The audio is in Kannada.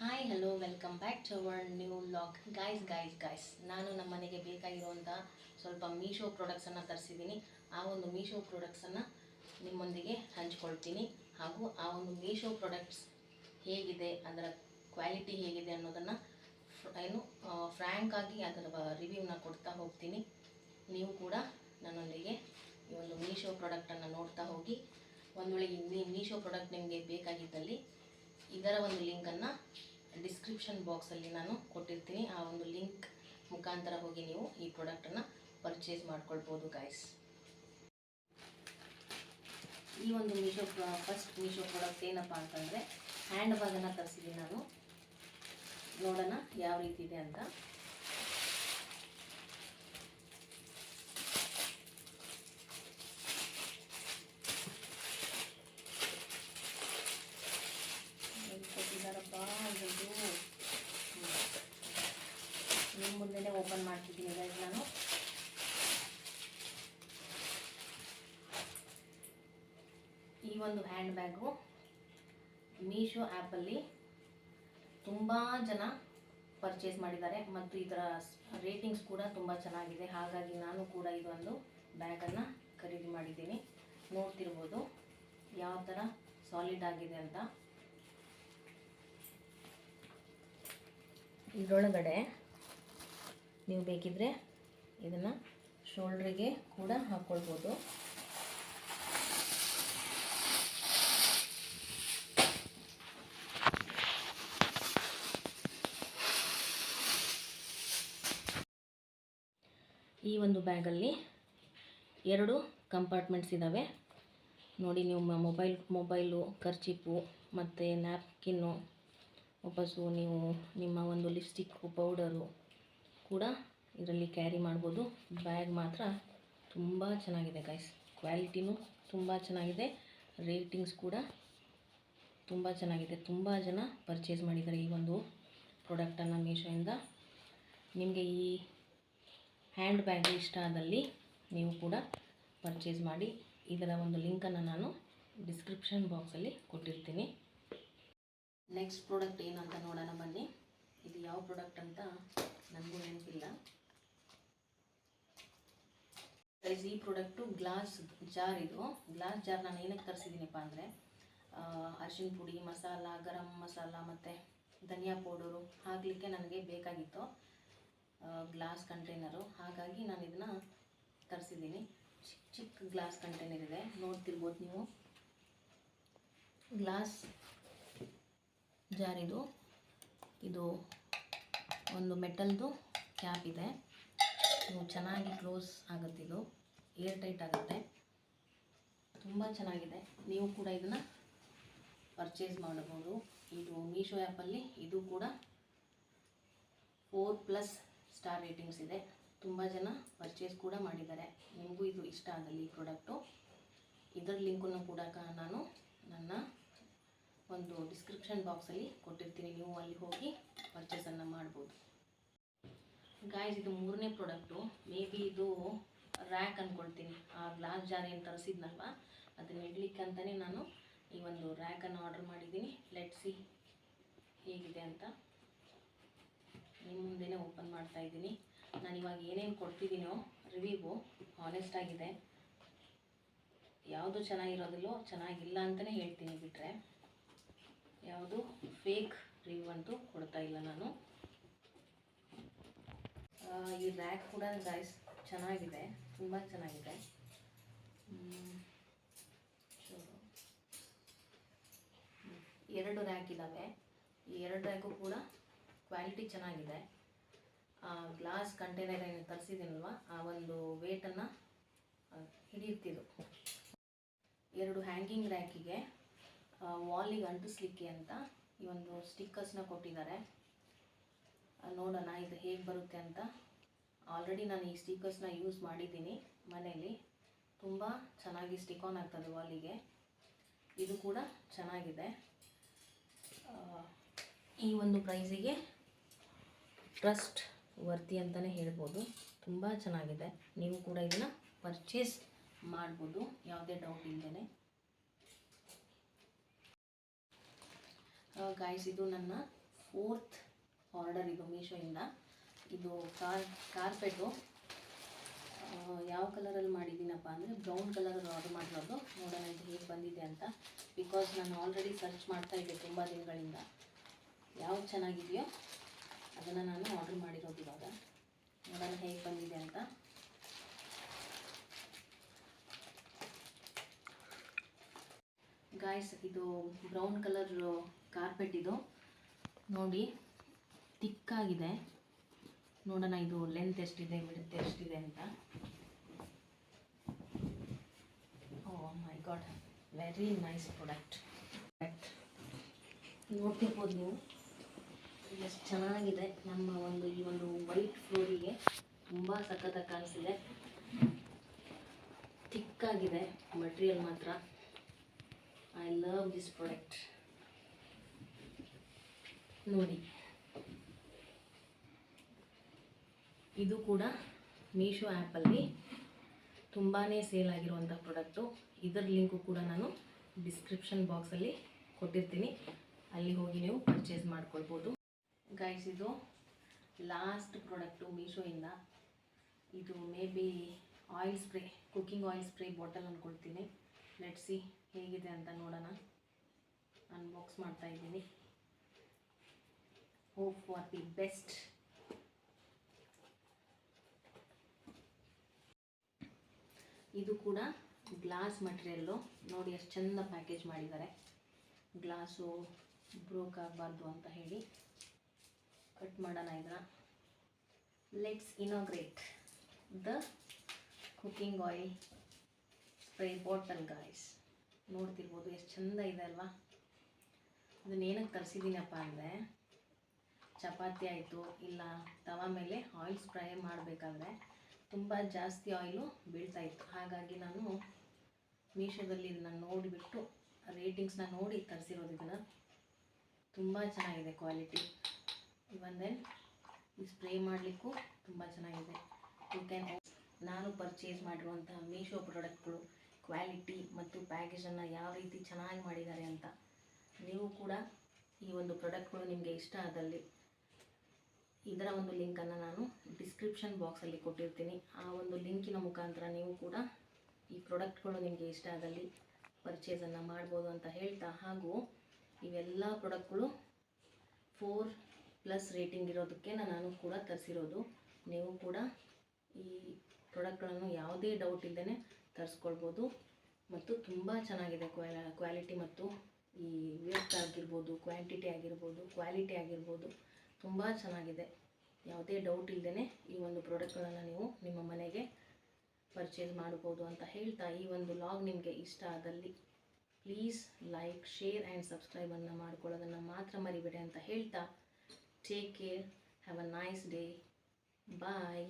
Hi hello welcome back to our new vlog. Guys ನಾನು ನಮ್ಮ ಮನೆಗೆ ಬೇಕಾಗಿರುವಂಥ ಸ್ವಲ್ಪ ಮೀಶೋ ಪ್ರಾಡಕ್ಟ್ಸನ್ನು ತರಿಸಿದ್ದೀನಿ. ಆ ಒಂದು ಮೀಶೋ ಪ್ರಾಡಕ್ಟ್ಸನ್ನು ನಿಮ್ಮೊಂದಿಗೆ ಹಂಚ್ಕೊಳ್ತೀನಿ. ಹಾಗೂ ಆ ಒಂದು ಮೀಶೋ ಪ್ರಾಡಕ್ಟ್ಸ್ ಹೇಗಿದೆ, ಅದರ ಕ್ವಾಲಿಟಿ ಹೇಗಿದೆ ಅನ್ನೋದನ್ನು ಫ್ರ್ಯಾಂಕಾಗಿ ಅದರ ರಿವ್ಯೂನ ಕೊಡ್ತಾ ಹೋಗ್ತೀನಿ. ನೀವು ಕೂಡ ನನ್ನೊಂದಿಗೆ ಈ ಒಂದು ಮೀಶೋ ಪ್ರಾಡಕ್ಟನ್ನು ನೋಡ್ತಾ ಹೋಗಿ. ಒಂದು ವೇಳೆ ಈ ಮೀಶೋ ಪ್ರಾಡಕ್ಟ್ ನಿಮಗೆ ಬೇಕಾಗಿದ್ದಲ್ಲಿ ಇದರ ಒಂದು ಲಿಂಕನ್ನು ಡಿಸ್ಕ್ರಿಪ್ಷನ್ ಬಾಕ್ಸಲ್ಲಿ ನಾನು ಕೊಟ್ಟಿರ್ತೀನಿ. ಆ ಒಂದು ಲಿಂಕ್ ಮುಖಾಂತರ ಹೋಗಿ ನೀವು ಈ ಪ್ರಾಡಕ್ಟನ್ನು ಪರ್ಚೇಸ್ ಮಾಡ್ಕೊಳ್ಬೋದು ಗಾಯ್ಸ್. ಈ ಒಂದು ಫಸ್ಟ್ ಮೀಶೋ ಪ್ರಾಡಕ್ಟ್ ಏನಪ್ಪ ಅಂತಂದರೆ ಹ್ಯಾಂಡ್ ಬ್ಯಾಗನ್ನು ತರಿಸಿದ್ದೀನಿ ನಾನು. ನೋಡೋಣ ಯಾವ ರೀತಿ ಇದೆ ಅಂತ. ನಿಮ್ಮ ಮುಂದೆನೇ ಓಪನ್ ಮಾಡ್ತಿದ್ದೀನಿ ಗೈಸ್ ನಾನು. ಈ ಒಂದು ಹ್ಯಾಂಡ್ ಬ್ಯಾಗು ಮೀಶೋ ಆ್ಯಪಲ್ಲಿ ತುಂಬ ಜನ ಪರ್ಚೇಸ್ ಮಾಡಿದ್ದಾರೆ ಮತ್ತು ಇದರ ರೇಟಿಂಗ್ಸ್ ಕೂಡ ತುಂಬ ಚೆನ್ನಾಗಿದೆ. ಹಾಗಾಗಿ ನಾನು ಕೂಡ ಇದೊಂದು ಬ್ಯಾಗನ್ನು ಖರೀದಿ ಮಾಡಿದ್ದೀನಿ. ನೋಡ್ತಿರ್ಬೋದು ಯಾವ ಥರ ಸಾಲಿಡ್ ಆಗಿದೆ ಅಂತ. ಇದರೊಳಗಡೆ ನೀವು ಬೇಕಿದ್ರೆ ಇದನ್ನು ಶೋಲ್ಡ್ರಿಗೆ ಕೂಡ ಹಾಕ್ಕೊಳ್ಬೋದು. ಈ ಒಂದು ಬ್ಯಾಗಲ್ಲಿ 2 ಕಂಪಾರ್ಟ್ಮೆಂಟ್ಸ್ ಇದ್ದಾವೆ ನೋಡಿ. ನೀವು ಮೊಬೈಲು, ಕರ್ಚಿಪ್ಪು ಮತ್ತು ನ್ಯಾಪ್ಕಿನ್ನು, ವಾಪಸ್ಸು ನೀವು ನಿಮ್ಮ ಒಂದು ಲಿಪ್ಸ್ಟಿಕ್ಕು, ಪೌಡರು ಕೂಡ ಇದರಲ್ಲಿ ಕ್ಯಾರಿ ಮಾಡ್ಬೋದು. ಬ್ಯಾಗ್ ಮಾತ್ರ ತುಂಬ ಚೆನ್ನಾಗಿದೆ ಗೈಸ್. ಕ್ವಾಲಿಟಿನೂ ತುಂಬ ಚೆನ್ನಾಗಿದೆ, ರೇಟಿಂಗ್ಸ್ ಕೂಡ ತುಂಬ ಚೆನ್ನಾಗಿದೆ. ತುಂಬ ಜನ ಪರ್ಚೇಸ್ ಮಾಡಿದ್ದಾರೆ ಈ ಒಂದು ಪ್ರಾಡಕ್ಟನ್ನು ಮೀಶೋಯಿಂದ. ನಿಮಗೆ ಈ ಹ್ಯಾಂಡ್ ಬ್ಯಾಗ್ ಇಷ್ಟ ಆದಲ್ಲಿ ನೀವು ಕೂಡ ಪರ್ಚೇಸ್ ಮಾಡಿ. ಇದರ ಒಂದು ಲಿಂಕನ್ನು ನಾನು ಡಿಸ್ಕ್ರಿಪ್ಷನ್ ಬಾಕ್ಸಲ್ಲಿ ಕೊಟ್ಟಿರ್ತೀನಿ. ನೆಕ್ಸ್ಟ್ ಪ್ರಾಡಕ್ಟ್ ಏನಂತ ನೋಡೋಣ ಬನ್ನಿ. ಇದು ಯಾವ ಪ್ರಾಡಕ್ಟ್ ಅಂತ ನನಗೂ ನೆನಪಿಲ್ಲ. ಈ ಪ್ರಾಡಕ್ಟು ಗ್ಲಾಸ್ ಜಾರ್. ಇದು ಗ್ಲಾಸ್ ಜಾರ್ ನಾನು ಏನಕ್ಕೆ ತರಿಸಿದ್ದೀನಪ್ಪ ಅಂದರೆ ಅರಿಶಿನ ಪುಡಿ, ಮಸಾಲ, ಗರಂ ಮಸಾಲ ಮತ್ತು ಧನಿಯಾ ಪೌಡರು ಹಾಕಲಿಕ್ಕೆ ನನಗೆ ಬೇಕಾಗಿತ್ತು ಗ್ಲಾಸ್ ಕಂಟೈನರು. ಹಾಗಾಗಿ ನಾನು ಇದನ್ನು ತರಿಸಿದ್ದೀನಿ. ಚಿಕ್ಕ ಗ್ಲಾಸ್ ಕಂಟೈನರ್ ಇದೆ, ನೋಡ್ತಿರ್ಬೋದು ನೀವು. ಗ್ಲಾಸ್ ಜಾರ್ ಇದು ಒಂದು ಮೆಟಲ್ದು ಕ್ಯಾಪ್ ಇದೆ. ಚೆನ್ನಾಗಿ ಕ್ಲೋಸ್ ಆಗುತ್ತೆ, ಇದು ಏರ್ ಟೈಟ್ ಆಗುತ್ತೆ, ತುಂಬ ಚೆನ್ನಾಗಿದೆ. ನೀವು ಕೂಡ ಇದನ್ನು ಪರ್ಚೇಸ್ ಮಾಡಬಹುದು. ಇದು ಮೀಶೋ ಆ್ಯಪಲ್ಲಿ ಇದು ಕೂಡ 4+ ಸ್ಟಾರ್ ರೇಟಿಂಗ್ಸ್ ಇದೆ. ತುಂಬ ಜನ ಪರ್ಚೇಸ್ ಕೂಡ ಮಾಡಿದ್ದಾರೆ. ನಿಮಗೂ ಇದು ಇಷ್ಟ ಆಗಲಿ ಈ ಪ್ರಾಡಕ್ಟು. ಇದರ ಲಿಂಕನ್ನು ಕೂಡ ನಾನು ನನ್ನ ಒಂದು ಡಿಸ್ಕ್ರಿಪ್ಷನ್ ಬಾಕ್ಸಲ್ಲಿ ಕೊಟ್ಟಿರ್ತೀನಿ. ನೀವು ಅಲ್ಲಿ ಹೋಗಿ ಪರ್ಚೇಸನ್ನು ಮಾಡ್ಬೋದು ಗಾಯ್ಸ್. ಇದು 3ನೇ ಪ್ರಾಡಕ್ಟು. ಮೇ ಬಿ ಇದು ರ್ಯಾಕ್ ಅಂದ್ಕೊಳ್ತೀನಿ. ಆ ಗ್ಲಾಸ್ ಜಾರ್ ಏನು ತರಿಸಿದ್ನಲ್ವ ಅದನ್ನ ಇಡಲಿಕ್ಕೆ ಅಂತಲೇ ನಾನು ಈ ಒಂದು ರ್ಯಾಕನ್ನು ಆರ್ಡರ್ ಮಾಡಿದ್ದೀನಿ. ಲೆಟ್ಸ್ ಸಿ ಹೇಗಿದೆ ಅಂತ. ನಿಮ್ಮ ಮುಂದೆನೇ ಓಪನ್ ಮಾಡ್ತಾ ಇದ್ದೀನಿ. ನಾನು ಇವಾಗ ಏನೇನು ಕೊಡ್ತಿದ್ದೀನೋ ರಿವ್ಯೂ ಹಾನೆಸ್ಟ್ ಆಗಿದೆ. ಯಾವುದು ಚೆನ್ನಾಗಿರೋದಿಲ್ಲೋ ಚೆನ್ನಾಗಿಲ್ಲ ಅಂತಲೇ ಹೇಳ್ತೀನಿ, ಬಿಟ್ಟರೆ ಯಾವುದು ಫೇಕ್ ರಿವ್ಯೂ ಅಂತೂ ಕೊಡ್ತಾ ಇಲ್ಲ ನಾನು. ಈ ರ್ಯಾಕ್ ಕೂಡ ಗೈಸ್ ಚೆನ್ನಾಗಿದೆ, ತುಂಬ ಚೆನ್ನಾಗಿದೆ. 2 ರ್ಯಾಕ್ ಇದ್ದಾವೆ. ಈ 2 ರ್ಯಾಕು ಕೂಡ ಕ್ವಾಲಿಟಿ ಚೆನ್ನಾಗಿದೆ. ಗ್ಲಾಸ್ ಕಂಟೈನರ್ ಏನು ತರಿಸಿದ್ದೀನಲ್ವ ಆ ಒಂದು ವೇಟನ್ನು ಹಿಡಿಯುತ್ತಿದ್ದು. 2 ಹ್ಯಾಂಗಿಂಗ್ ರ್ಯಾಕಿಗೆ ವಾಲಿಗೆ ಅಂಟಿಸ್ಲಿಕ್ಕೆ ಅಂತ ಈ ಒಂದು ಸ್ಟಿಕ್ಕರ್ಸ್ನ ಕೊಟ್ಟಿದ್ದಾರೆ. ನೋಡೋಣ ಇದು ಹೇಗೆ ಬರುತ್ತೆ ಅಂತ. ಆಲ್ರೆಡಿ ನಾನು ಈ ಸ್ಟಿಕ್ಕರ್ಸ್ನ ಯೂಸ್ ಮಾಡಿದ್ದೀನಿ ಮನೆಯಲ್ಲಿ. ತುಂಬ ಚೆನ್ನಾಗಿ ಸ್ಟಿಕ್ ಆನ್ ಆಗ್ತದೆ ವಾಲಿಗೆ. ಇದು ಕೂಡ ಚೆನ್ನಾಗಿದೆ. ಈ ಒಂದು ಪ್ರೈಸಿಗೆ ಟ್ರಸ್ಟ್ ವರ್ತಿ ಅಂತಲೇ ಹೇಳ್ಬೋದು. ತುಂಬ ಚೆನ್ನಾಗಿದೆ. ನೀವು ಕೂಡ ಇದನ್ನು ಪರ್ಚೇಸ್ ಮಾಡ್ಬೋದು ಯಾವುದೇ ಡೌಟ್ ಇಲ್ಲದೇ. ಗಾಯ್ಸ್ ಇದು ನನ್ನ 4th ಆರ್ಡರ್ ಇದು ಮೀಶೋಯಿಂದ. ಇದು ಕಾರ್ಪೆಟು ಯಾವ ಕಲರಲ್ಲಿ ಮಾಡಿದ್ದೀನಪ್ಪ ಅಂದರೆ ಬ್ರೌನ್ ಕಲರಲ್ಲಿ ಆರ್ಡರ್ ಮಾಡಿರೋದು. ನೋಡೋಣ ಇದು ಹೇಗೆ ಬಂದಿದೆ ಅಂತ. ಬಿಕಾಸ್ ನಾನು ಆಲ್ರೆಡಿ ಸರ್ಚ್ ಮಾಡ್ತಾ ಇದ್ದೆ ತುಂಬ ದಿನಗಳಿಂದ. ಯಾವ್ದು ಚೆನ್ನಾಗಿದೆಯೋ ಅದನ್ನು ನಾನು ಆರ್ಡರ್ ಮಾಡಿರೋದು. ಇವಾಗ ನೋಡೋಣ ಹೇಗೆ ಬಂದಿದೆ ಅಂತ. ಗಾಯ್ಸ್, ಇದು ಬ್ರೌನ್ ಕಲರ್ ಕಾರ್ಪೆಟ್. ಇದು ನೋಡಿ ತಿಕ್ಕಾಗಿದೆ. ನೋಡೋಣ ಇದು ಲೆಂತ್ ಎಷ್ಟಿದೆ ವಿಡ್ತ್ ಎಷ್ಟಿದೆ ಅಂತ. ಓ ಮೈ ಗಾಡ್, ವೆರಿ ನೈಸ್ ಪ್ರಾಡಕ್ಟ್. ನೋಡ್ತಿರ್ಬೋದು ನೀವು ಎಷ್ಟು ಚೆನ್ನಾಗಿದೆ. ನಮ್ಮ ಈ ಒಂದು ವೈಟ್ ಫ್ಲೋರಿಗೆ ತುಂಬ ಸಖತ್ತಾಗಿ ಕಾಣಿಸಿದೆ. ತಿಕ್ಕಾಗಿದೆ ಮಟೀರಿಯಲ್ ಮಾತ್ರ. I love this product. ನೋಡಿ, ಇದು ಕೂಡ ಮೀಶೋ ಆ್ಯಪಲ್ಲಿ ತುಂಬಾ ಸೇಲ್ ಆಗಿರುವಂಥ ಪ್ರಾಡಕ್ಟು. ಇದರ ಲಿಂಕು ಕೂಡ ನಾನು ಡಿಸ್ಕ್ರಿಪ್ಷನ್ ಬಾಕ್ಸಲ್ಲಿ ಕೊಟ್ಟಿರ್ತೀನಿ, ಅಲ್ಲಿ ಹೋಗಿ ನೀವು ಪರ್ಚೇಸ್ ಮಾಡ್ಕೊಳ್ಬೋದು. ಗೈಸ್, ಇದು ಲಾಸ್ಟ್ ಪ್ರಾಡಕ್ಟು ಮೀಶೋಯಿಂದ. ಇದು maybe oil spray, cooking oil spray bottle ಅಂದ್ಕೊಳ್ತೀನಿ. ಲೆಟ್ಸ್ ಸಿ ಹೇಗಿದೆ ಅಂತ ನೋಡೋಣ. ಅನ್ಬಾಕ್ಸ್ ಮಾಡ್ತಾ ಇದ್ದೀನಿ. Hope for the best. ಇದು ಕೂಡ ಗ್ಲಾಸ್ ಮಟೀರಿಯಲ್ಲು. ನೋಡಿ ಎಷ್ಟು ಚೆಂದ ಪ್ಯಾಕೇಜ್ ಮಾಡಿದ್ದಾರೆ. ಗ್ಲಾಸು ಬ್ರೋಕ್ ಆಗಬಾರ್ದು ಅಂತ ಹೇಳಿ. ಕಟ್ ಮಾಡೋಣ ಇದನ್ನ. Let's inaugurate the cooking oil spray bottle guys. ನೋಡ್ತಿರ್ಬೋದು ಎಷ್ಟು ಚೆಂದ ಇದೆ ಅಲ್ವಾ. ಇದನ್ನ ಏನಕ್ಕೆ ತರಿಸಿದ್ದೀನಪ್ಪ ಅಂದರೆ, ಚಪಾತಿ ಆಯಿತು ಇಲ್ಲ ತವಾ ಮೇಲೆ ಆಯಿಲ್ ಸ್ಪ್ರೇ ಮಾಡಬೇಕಾದ್ರೆ ತುಂಬ ಜಾಸ್ತಿ ಆಯಿಲು ಬೀಳ್ತಾಯಿತ್ತು. ಹಾಗಾಗಿ ನಾನು ಮೀಶೋದಲ್ಲಿ ಇದನ್ನು ನೋಡಿಬಿಟ್ಟು ರೇಟಿಂಗ್ಸ್ನ ನೋಡಿ ತರಿಸಿರೋದು. ಇದನ್ನು ತುಂಬ ಚೆನ್ನಾಗಿದೆ ಕ್ವಾಲಿಟಿ. ಇವನ್ ದೆನ್ ಈ ಸ್ಪ್ರೇ ಮಾಡಲಿಕ್ಕೂ ತುಂಬ ಚೆನ್ನಾಗಿದೆ. You can. ನಾನು ಪರ್ಚೇಸ್ ಮಾಡಿರುವಂಥ ಮೀಶೋ ಪ್ರಾಡಕ್ಟ್ಗಳು ಕ್ವಾಲಿಟಿ ಮತ್ತು ಪ್ಯಾಕೇಜನ್ನು ಯಾವ ರೀತಿ ಚೆನ್ನಾಗಿ ಮಾಡಿದ್ದಾರೆ ಅಂತ. ನೀವು ಕೂಡ ಈ ಒಂದು ಪ್ರಾಡಕ್ಟ್ಗಳು ನಿಮಗೆ ಇಷ್ಟ ಆದಲ್ಲಿ ಇದರ ಒಂದು ಲಿಂಕನ್ನು ನಾನು ಡಿಸ್ಕ್ರಿಪ್ಷನ್ ಬಾಕ್ಸಲ್ಲಿ ಕೊಟ್ಟಿರ್ತೀನಿ. ಆ ಒಂದು ಲಿಂಕಿನ ಮುಖಾಂತರ ನೀವು ಕೂಡ ಈ ಪ್ರಾಡಕ್ಟ್ಗಳು ನಿಮಗೆ ಇಷ್ಟ ಆದಲ್ಲಿ ಪರ್ಚೇಸನ್ನು ಮಾಡ್ಬೋದು ಅಂತ ಹೇಳ್ತಾ, ಹಾಗೂ ಇವೆಲ್ಲ ಪ್ರಾಡಕ್ಟ್ಗಳು 4+ ರೇಟಿಂಗ್ ಇರೋದಕ್ಕೆ ನಾನು ಕೂಡ ತರಿಸಿರೋದು. ನೀವು ಕೂಡ ಈ ಪ್ರಾಡಕ್ಟ್ಗಳನ್ನು ಯಾವುದೇ ಡೌಟ್ ಇಲ್ಲದೇ ತರಿಸ್ಕೊಳ್ಬೋದು. ಮತ್ತು ತುಂಬ ಚೆನ್ನಾಗಿದೆ ಕ್ವಾಲಿಟಿ ಮತ್ತು ಈ ವೇಟ್ ಆಗಿರ್ಬೋದು, ಕ್ವಾಂಟಿಟಿ ಆಗಿರ್ಬೋದು, ಕ್ವಾಲಿಟಿ ಆಗಿರ್ಬೋದು ತುಂಬ ಚೆನ್ನಾಗಿದೆ. ಯಾವುದೇ ಡೌಟ್ ಇಲ್ಲದೇ ಈ ಒಂದು ಪ್ರಾಡಕ್ಟ್ಗಳನ್ನು ನೀವು ನಿಮ್ಮ ಮನೆಗೆ ಪರ್ಚೇಸ್ ಮಾಡ್ಬೋದು ಅಂತ ಹೇಳ್ತಾ, ಈ ಒಂದು ಲಾಗ್ ನಿಮಗೆ ಇಷ್ಟ ಆದಲ್ಲಿ ಪ್ಲೀಸ್ ಲೈಕ್, ಶೇರ್ ಆ್ಯಂಡ್ ಸಬ್ಸ್ಕ್ರೈಬನ್ನು ಮಾಡ್ಕೊಳ್ಳೋದನ್ನು ಮಾತ್ರ ಮರಿಬೇಡಿ ಅಂತ ಹೇಳ್ತಾ, take care, have a nice day, bye.